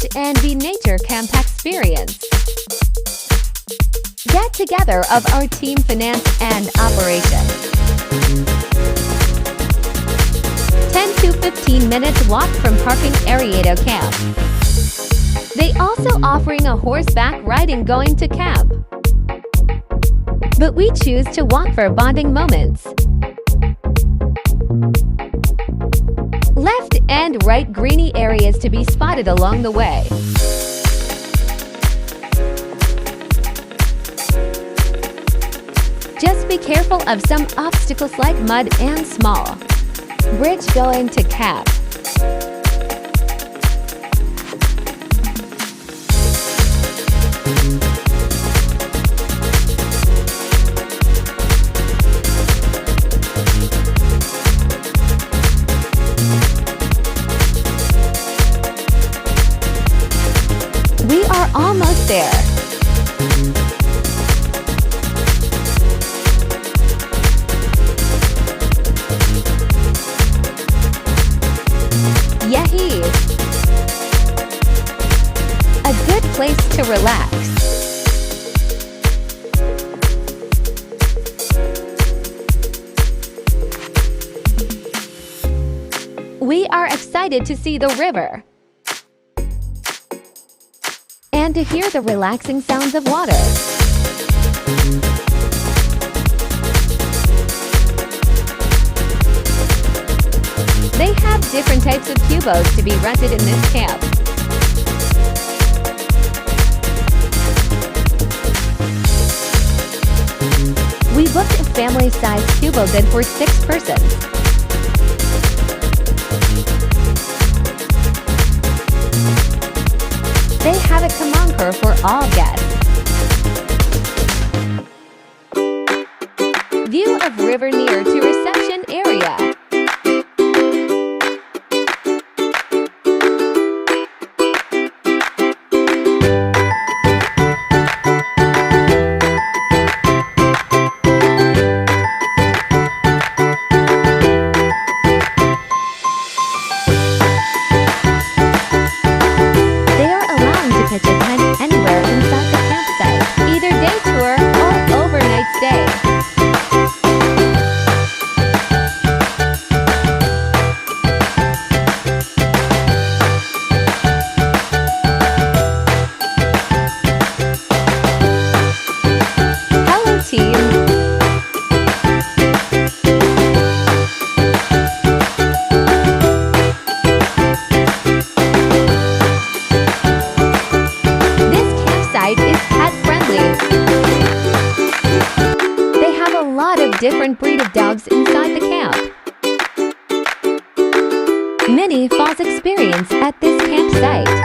H&B Nature Camp Experience. Get together of our team finance and operation. 10 to 15 minutes walk from parking area to camp. They also offering a horseback riding going to camp. But we choose to walk for bonding moments. Left and right greeny areas to be spotted along the way. Just be careful of some obstacles like mud and small bridge going to camp. We are almost there. Yahee! A good place to relax. We are excited to see the river and to hear the relaxing sounds of water. They have different types of cubos to be rented in this camp. We booked a family-sized cubo good for 6 persons. They have a common for all guests. View of river near to reception area. Pitch a tent anywhere inside the campsite, either day tour or overnight stay. Hello team! Is pet friendly. They have a lot of different breed of dogs inside the camp. Mini falls experience at this campsite.